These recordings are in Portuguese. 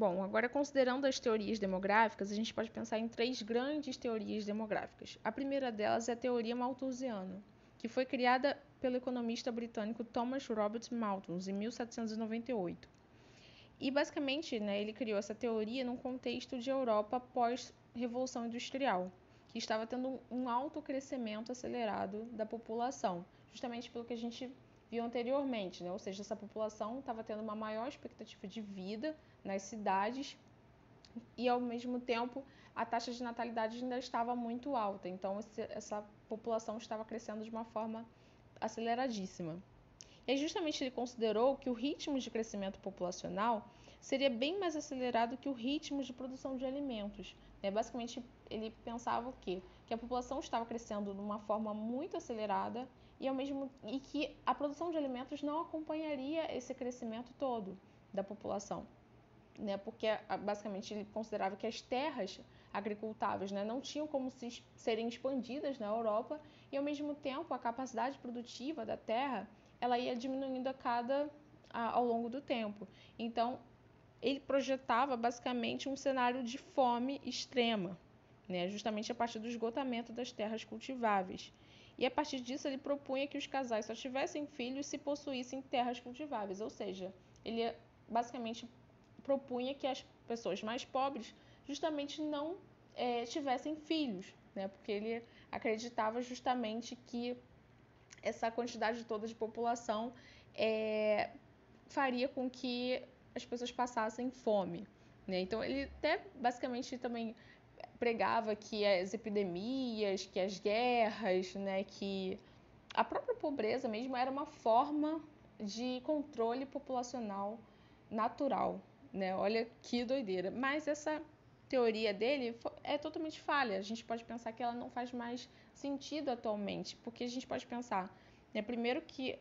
Bom, agora considerando as teorias demográficas, a gente pode pensar em 3 grandes teorias demográficas. A primeira delas é a teoria malthusiana, que foi criada pelo economista britânico Thomas Robert Malthus em 1798. E basicamente, né, ele criou essa teoria num contexto de Europa pós-revolução industrial, que estava tendo um alto crescimento acelerado da população, justamente pelo que a gente viu anteriormente, né? Ou seja, essa população estava tendo uma maior expectativa de vida nas cidades e, ao mesmo tempo, a taxa de natalidade ainda estava muito alta. Então, essa população estava crescendo de uma forma aceleradíssima. E aí, justamente ele considerou que o ritmo de crescimento populacional seria bem mais acelerado que o ritmo de produção de alimentos. Basicamente, ele pensava o quê? Que a população estava crescendo de uma forma muito acelerada e que a produção de alimentos não acompanharia esse crescimento todo da população. Porque basicamente ele considerava que as terras agricultáveis não tinham como serem expandidas na Europa e, ao mesmo tempo, a capacidade produtiva da terra ela ia diminuindo ao longo do tempo. Então, ele projetava basicamente um cenário de fome extrema, justamente a partir do esgotamento das terras cultiváveis. E a partir disso ele propunha que os casais só tivessem filhos se possuíssem terras cultiváveis, ou seja, ele basicamente propunha que as pessoas mais pobres justamente não tivessem filhos, porque ele acreditava justamente que essa quantidade toda de população faria com que as pessoas passassem fome. Então ele até basicamente também pregava que as epidemias, que as guerras, que a própria pobreza mesmo era uma forma de controle populacional natural. Olha que doideira. Mas essa teoria dele é totalmente falha. A gente pode pensar que ela não faz mais sentido atualmente, porque a gente pode pensar, primeiro que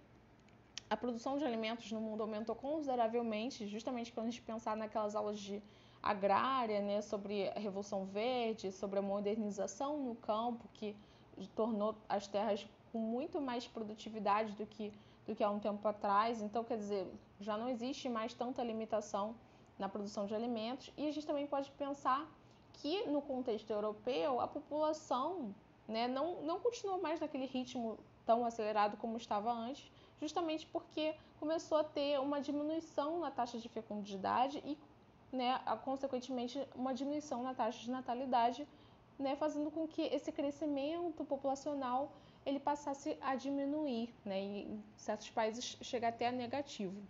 a produção de alimentos no mundo aumentou consideravelmente, justamente quando a gente pensar naquelas aulas de agrária, sobre a Revolução Verde, sobre a modernização no campo, que tornou as terras com muito mais produtividade do que há um tempo atrás. Então, quer dizer, já não existe mais tanta limitação na produção de alimentos. E a gente também pode pensar que, no contexto europeu, a população não continuou mais naquele ritmo tão acelerado como estava antes, justamente porque começou a ter uma diminuição na taxa de fecundidade e, consequentemente, uma diminuição na taxa de natalidade, fazendo com que esse crescimento populacional ele passasse a diminuir, e em certos países chegar até a negativo.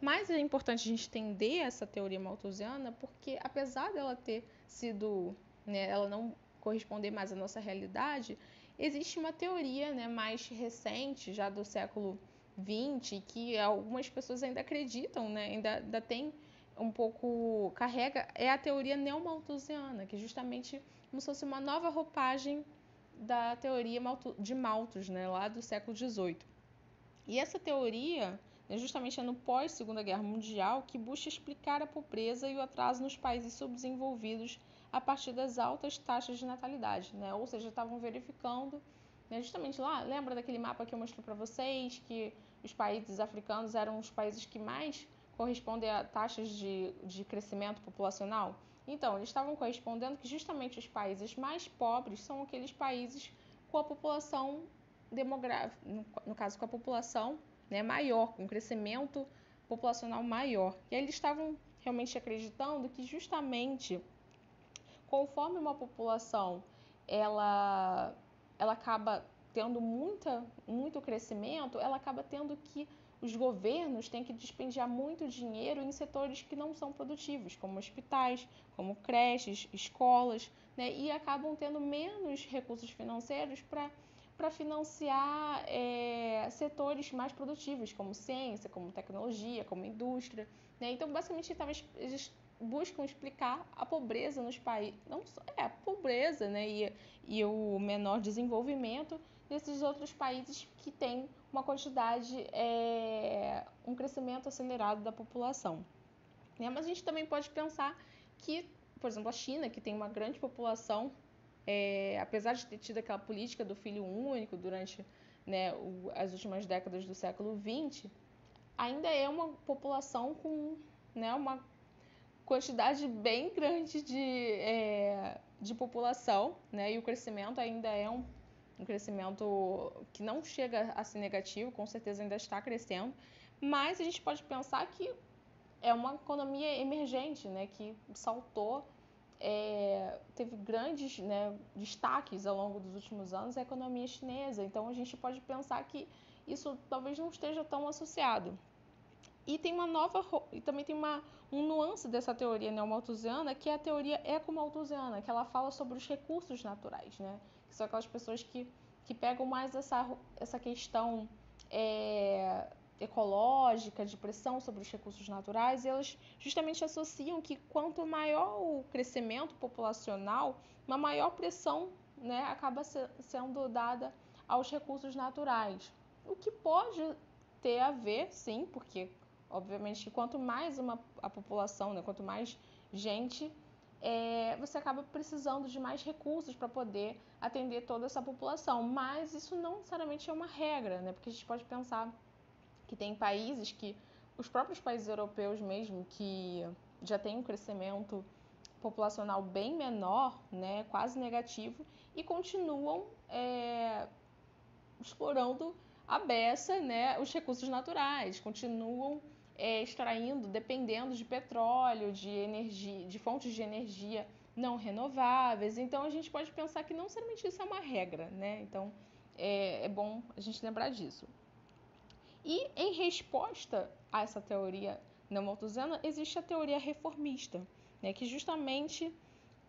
Mas é importante a gente entender essa teoria malthusiana porque, apesar dela ter sido, ela não corresponder mais à nossa realidade, existe uma teoria mais recente, já do século XX, que algumas pessoas ainda acreditam, ainda tem um pouco, carrega, é a teoria neomalthusiana, que justamente como se fosse uma nova roupagem da teoria de Malthus, lá do século XVIII. E essa teoria justamente é no pós-Segunda Guerra Mundial que busca explicar a pobreza e o atraso nos países subdesenvolvidos a partir das altas taxas de natalidade, Ou seja, estavam verificando, justamente lá, lembra daquele mapa que eu mostrei para vocês, que os países africanos eram os países que mais correspondem a taxas de crescimento populacional? Então, eles estavam correspondendo que justamente os países mais pobres são aqueles países com a população demográfica, no caso com a população maior, com um crescimento populacional maior. E aí eles estavam realmente acreditando que justamente conforme uma população ela acaba tendo muito crescimento, ela acaba tendo que os governos têm que despejar muito dinheiro em setores que não são produtivos, como hospitais, como creches, escolas, e acabam tendo menos recursos financeiros para financiar setores mais produtivos, como ciência, como tecnologia, como indústria. Então, basicamente, eles buscam explicar a pobreza nos países, não só a pobreza e o menor desenvolvimento desses outros países que têm uma quantidade, um crescimento acelerado da população. Mas a gente também pode pensar que, por exemplo, a China, que tem uma grande população, apesar de ter tido aquela política do filho único durante as últimas décadas do século XX, ainda é uma população com, né, uma quantidade bem grande de população, né, e o crescimento ainda é um crescimento que não chega a ser negativo, com certeza ainda está crescendo, mas a gente pode pensar que é uma economia emergente, né, que saltou, teve grandes, né, destaques ao longo dos últimos anos a economia chinesa. Então a gente pode pensar que isso talvez não esteja tão associado. E tem e também tem um nuance dessa teoria neomalthusiana, que é a teoria ecomalthusiana, que ela fala sobre os recursos naturais, né? Que são aquelas pessoas que pegam mais essa questão ecológica, de pressão sobre os recursos naturais, e elas justamente associam que quanto maior o crescimento populacional, uma maior pressão, né, acaba sendo dada aos recursos naturais. O que pode ter a ver, sim, porque obviamente que quanto mais a população, né, quanto mais gente, você acaba precisando de mais recursos para poder atender toda essa população. Mas isso não necessariamente é uma regra, né? Porque a gente pode pensar que tem países os próprios países europeus mesmo, que já têm um crescimento populacional bem menor, né, quase negativo, e continuam explorando a beça, né, os recursos naturais, continuam extraindo, dependendo de petróleo, de energia, de fontes de energia não renováveis. Então a gente pode pensar que não necessariamente isso é uma regra, né? Então é bom a gente lembrar disso. E em resposta a essa teoria neomalthusiana, existe a teoria reformista, né, que justamente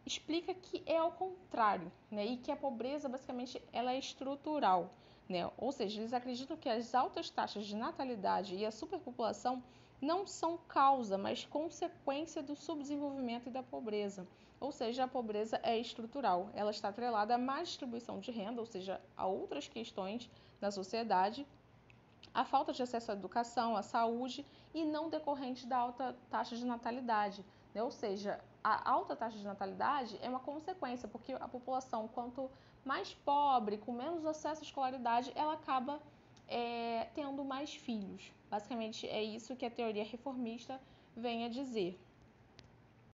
explica que é ao contrário, né, e que a pobreza basicamente ela é estrutural, né? Ou seja, eles acreditam que as altas taxas de natalidade e a superpopulação não são causa, mas consequência do subdesenvolvimento e da pobreza. Ou seja, a pobreza é estrutural, ela está atrelada à má distribuição de renda, ou seja, a outras questões na sociedade, a falta de acesso à educação, à saúde e não decorrente da alta taxa de natalidade, né? Ou seja, a alta taxa de natalidade é uma consequência, porque a população, quanto mais pobre, com menos acesso à escolaridade, ela acaba tendo mais filhos. Basicamente é isso que a teoria reformista vem a dizer.